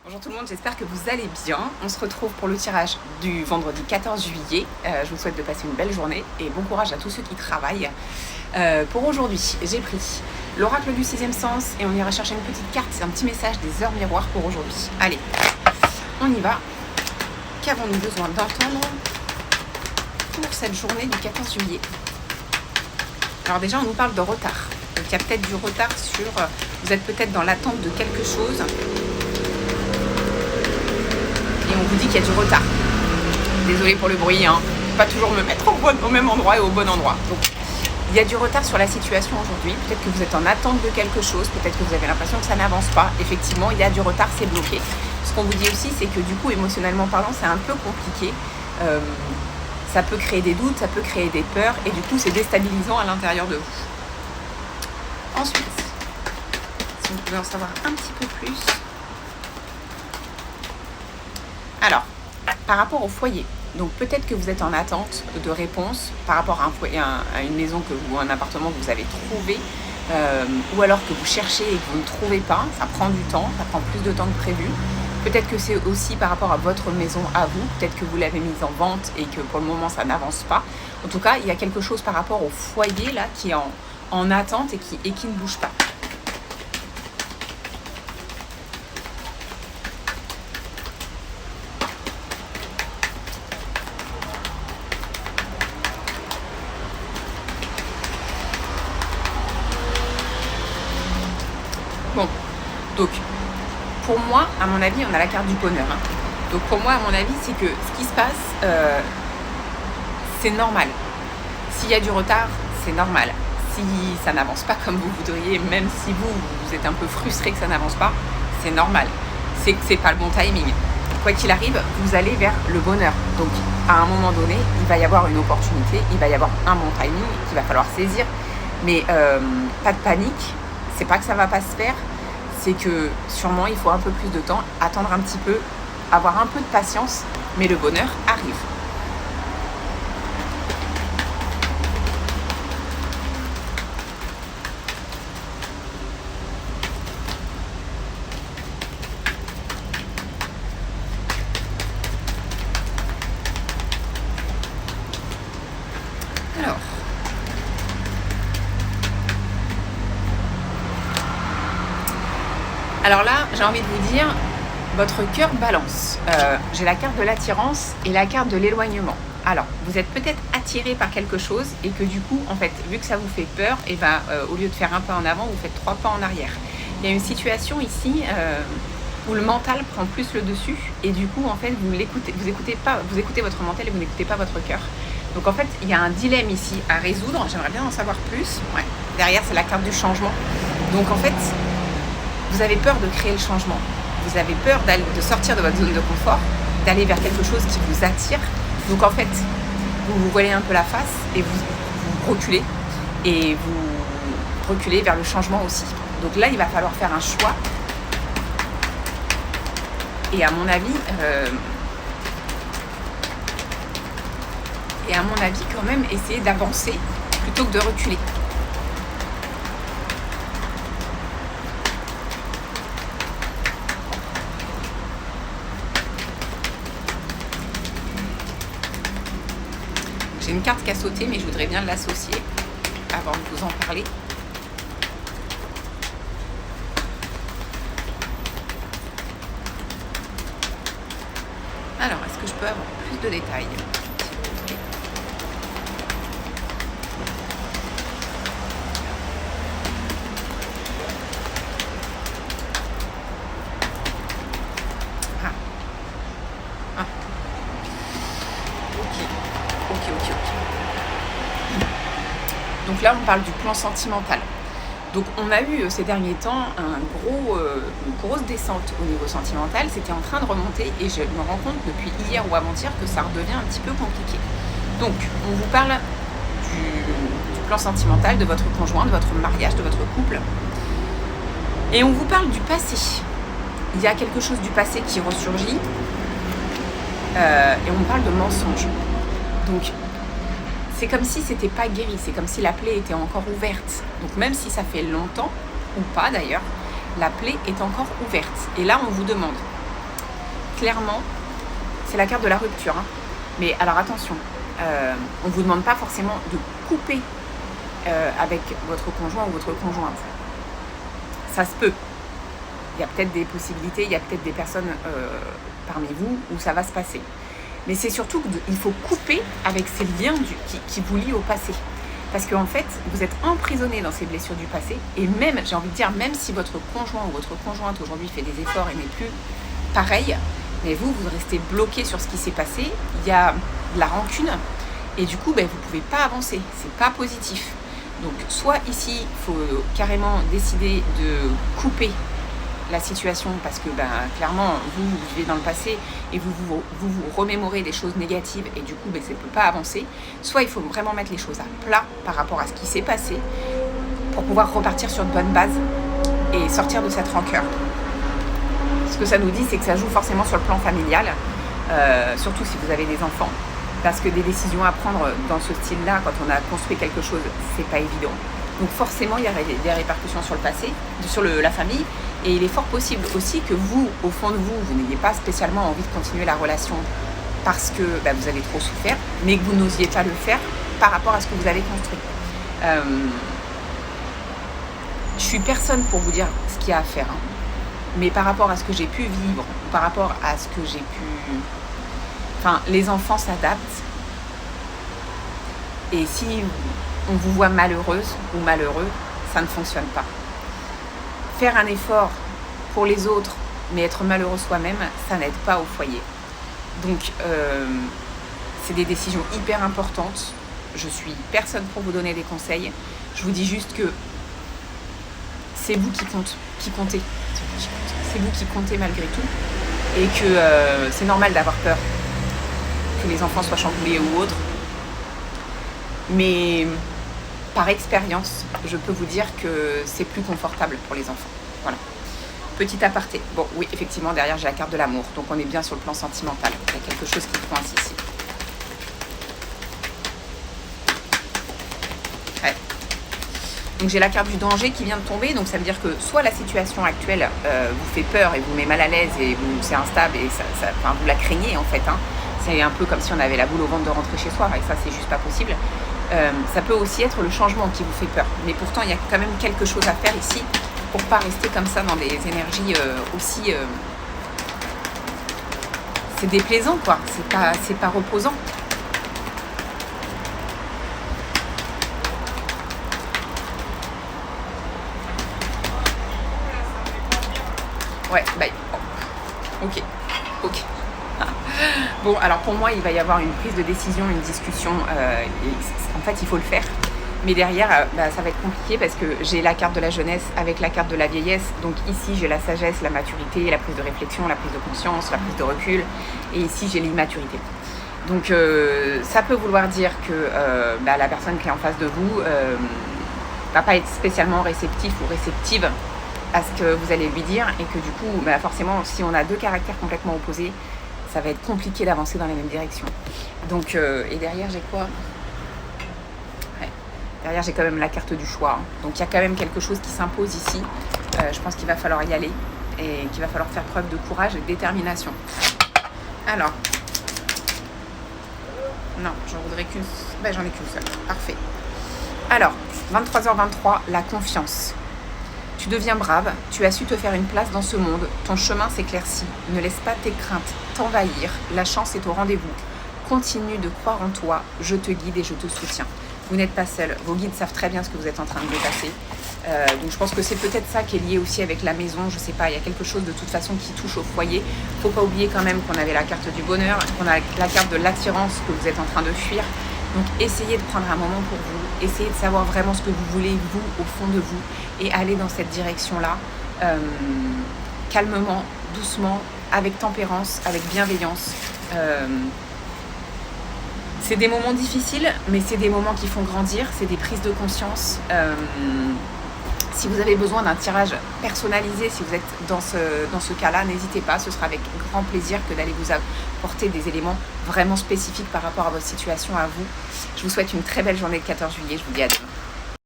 Bonjour tout le monde, j'espère que vous allez bien. On se retrouve pour le tirage du vendredi 14 juillet. Je vous souhaite de passer une belle journée et bon courage à tous ceux qui travaillent. Pour aujourd'hui, j'ai pris l'oracle du sixième sens et on ira chercher une petite carte, c'est un petit message des heures miroirs pour aujourd'hui. Allez, on y va. Qu'avons-nous besoin d'entendre pour cette journée du 14 juillet? Alors déjà, on nous parle de retard. Donc il y a peut-être du retard sur... Vous êtes peut-être dans l'attente de quelque chose. Et on vous dit qu'il y a du retard. Désolée pour le bruit, hein. Pas toujours me mettre au même endroit et au bon endroit. Donc, il y a du retard sur la situation aujourd'hui. Peut-être que vous êtes en attente de quelque chose. Peut-être que vous avez l'impression que ça n'avance pas. Effectivement, il y a du retard, c'est bloqué. Ce qu'on vous dit aussi, c'est que du coup, émotionnellement parlant, c'est un peu compliqué. Ça peut créer des doutes, ça peut créer des peurs. Et du coup, c'est déstabilisant à l'intérieur de vous. Ensuite, si vous pouvez en savoir un petit peu plus... Alors, par rapport au foyer, donc peut-être que vous êtes en attente de réponse par rapport à un foyer, à une maison ou un appartement que vous avez trouvé, ou alors que vous cherchez et que vous ne trouvez pas, ça prend du temps, ça prend plus de temps que prévu. Peut-être que c'est aussi par rapport à votre maison à vous, peut-être que vous l'avez mise en vente et que pour le moment ça n'avance pas. En tout cas, il y a quelque chose par rapport au foyer là qui est en attente et qui ne bouge pas. Bon, donc, pour moi, à mon avis, on a la carte du bonheur. Hein. Donc, pour moi, à mon avis, c'est que ce qui se passe, c'est normal. S'il y a du retard, c'est normal. Si ça n'avance pas comme vous voudriez, même si vous êtes un peu frustré que ça n'avance pas, c'est normal. C'est que c'est pas le bon timing. Quoi qu'il arrive, vous allez vers le bonheur. Donc, à un moment donné, il va y avoir une opportunité, il va y avoir un bon timing qu'il va falloir saisir. Mais pas de panique. C'est pas que ça va pas se faire, c'est que sûrement il faut un peu plus de temps, attendre un petit peu, avoir un peu de patience, mais le bonheur arrive. Alors là, j'ai envie de vous dire, votre cœur balance. J'ai la carte de l'attirance et la carte de l'éloignement. Alors, vous êtes peut-être attiré par quelque chose et que du coup, en fait, vu que ça vous fait peur, et ben, au lieu de faire un pas en avant, vous faites 3 pas en arrière. Il y a une situation ici où le mental prend plus le dessus et du coup, en fait, vous écoutez votre mental et vous n'écoutez pas votre cœur. Donc, en fait, il y a un dilemme ici à résoudre. J'aimerais bien en savoir plus. Ouais. Derrière, c'est la carte du changement. Donc, en fait, vous avez peur de créer le changement. Vous avez peur de sortir de votre zone de confort, d'aller vers quelque chose qui vous attire. Donc en fait, vous vous voilez un peu la face et vous reculez. Et vous reculez vers le changement aussi. Donc là, il va falloir faire un choix. Et à mon avis, quand même, essayer d'avancer plutôt que de reculer. J'ai une carte qui a sauté, mais je voudrais bien l'associer avant de vous en parler. Alors, est-ce que je peux avoir plus de détails ? Donc là, on parle du plan sentimental. Donc on a eu ces derniers temps une grosse descente au niveau sentimental. C'était en train de remonter et je me rends compte depuis hier ou avant-hier que ça redevient un petit peu compliqué. Donc on vous parle du plan sentimental de votre conjoint, de votre mariage, de votre couple. Et on vous parle du passé. Il y a quelque chose du passé qui ressurgit. Et on parle de mensonges. Donc c'est comme si c'était pas guéri, c'est comme si la plaie était encore ouverte. Donc même si ça fait longtemps, ou pas d'ailleurs, la plaie est encore ouverte. Et là, on vous demande, clairement, c'est la carte de la rupture. Hein. Mais alors attention, on ne vous demande pas forcément de couper avec votre conjoint ou votre conjointe. Ça se peut. Il y a peut-être des possibilités, il y a peut-être des personnes parmi vous où ça va se passer. Mais c'est surtout qu'il faut couper avec ces liens qui vous lient au passé. Parce qu'en fait, vous êtes emprisonné dans ces blessures du passé. Et même, j'ai envie de dire, même si votre conjoint ou votre conjointe aujourd'hui fait des efforts et n'est plus pareil, mais vous restez bloqué sur ce qui s'est passé. Il y a de la rancune. Et du coup, vous ne pouvez pas avancer. C'est pas positif. Donc, soit ici, il faut carrément décider de couper la situation parce que clairement vous vivez dans le passé et vous remémorez des choses négatives et du coup ça ne peut pas avancer, soit il faut vraiment mettre les choses à plat par rapport à ce qui s'est passé pour pouvoir repartir sur de bonnes bases et sortir de cette rancœur. Ce que ça nous dit, c'est que ça joue forcément sur le plan familial, surtout si vous avez des enfants, parce que des décisions à prendre dans ce style-là quand on a construit quelque chose, c'est pas évident. Donc forcément il y a des répercussions sur le passé, sur la famille. Et il est fort possible aussi que vous, au fond de vous, vous n'ayez pas spécialement envie de continuer la relation parce que vous avez trop souffert, mais que vous n'osiez pas le faire par rapport à ce que vous avez construit. Je suis personne pour vous dire ce qu'il y a à faire, hein. Mais par rapport à ce que j'ai pu vivre, par rapport à ce que j'ai pu... Enfin, les enfants s'adaptent. Et si on vous voit malheureuse ou malheureux, ça ne fonctionne pas. Faire un effort pour les autres, mais être malheureux soi-même, ça n'aide pas au foyer. Donc, c'est des décisions hyper importantes. Je suis personne pour vous donner des conseils. Je vous dis juste que c'est vous qui comptez. C'est vous qui comptez malgré tout. Et que c'est normal d'avoir peur que les enfants soient chamboulés ou autres. Mais... par expérience, je peux vous dire que c'est plus confortable pour les enfants. Voilà. Petit aparté. Bon, oui, effectivement, derrière, j'ai la carte de l'amour. Donc, on est bien sur le plan sentimental. Il y a quelque chose qui coince ici. Ouais. Donc, j'ai la carte du danger qui vient de tomber. Donc, ça veut dire que soit la situation actuelle vous fait peur et vous met mal à l'aise et c'est instable et vous la craignez, en fait. Hein. C'est un peu comme si on avait la boule au ventre de rentrer chez soi. Et ça, c'est juste pas possible. Ça peut aussi être le changement qui vous fait peur. Mais pourtant, il y a quand même quelque chose à faire ici pour pas rester comme ça dans des énergies aussi... c'est déplaisant, quoi. C'est pas reposant. Ouais, ok. Bon, alors pour moi, il va y avoir une prise de décision, une discussion. En fait, il faut le faire. Mais derrière, ça va être compliqué parce que j'ai la carte de la jeunesse avec la carte de la vieillesse. Donc ici, j'ai la sagesse, la maturité, la prise de réflexion, la prise de conscience, la prise de recul. Et ici, j'ai l'immaturité. Donc ça peut vouloir dire que la personne qui est en face de vous va pas être spécialement réceptif ou réceptive à ce que vous allez lui dire. Et que du coup, forcément, si on a deux caractères complètement opposés, ça va être compliqué d'avancer dans la même direction. Donc, et derrière, j'ai quoi ? Ouais. Derrière, j'ai quand même la carte du choix. Hein. Donc, il y a quand même quelque chose qui s'impose ici. Je pense qu'il va falloir y aller et qu'il va falloir faire preuve de courage et de détermination. Alors, non, j'en voudrais qu'une... j'en ai qu'une seule. Parfait. Alors, 23h23, la confiance. Tu deviens brave, tu as su te faire une place dans ce monde, ton chemin s'éclaircit, ne laisse pas tes craintes t'envahir, la chance est au rendez-vous. Continue de croire en toi, je te guide et je te soutiens. Vous n'êtes pas seul, vos guides savent très bien ce que vous êtes en train de dépasser. Donc je pense que c'est peut-être ça qui est lié aussi avec la maison, je sais pas, il y a quelque chose de toute façon qui touche au foyer. Faut pas oublier quand même qu'on avait la carte du bonheur, qu'on a la carte de l'attirance que vous êtes en train de fuir. Donc essayez de prendre un moment pour vous, essayez de savoir vraiment ce que vous voulez, vous, au fond de vous, et aller dans cette direction-là, calmement, doucement, avec tempérance, avec bienveillance. C'est des moments difficiles, mais c'est des moments qui font grandir, c'est des prises de conscience. Si vous avez besoin d'un tirage personnalisé, si vous êtes dans ce cas-là, n'hésitez pas, ce sera avec grand plaisir que d'aller vous apporter des éléments vraiment spécifiques par rapport à votre situation, à vous. Je vous souhaite une très belle journée le 14 juillet, je vous dis à demain.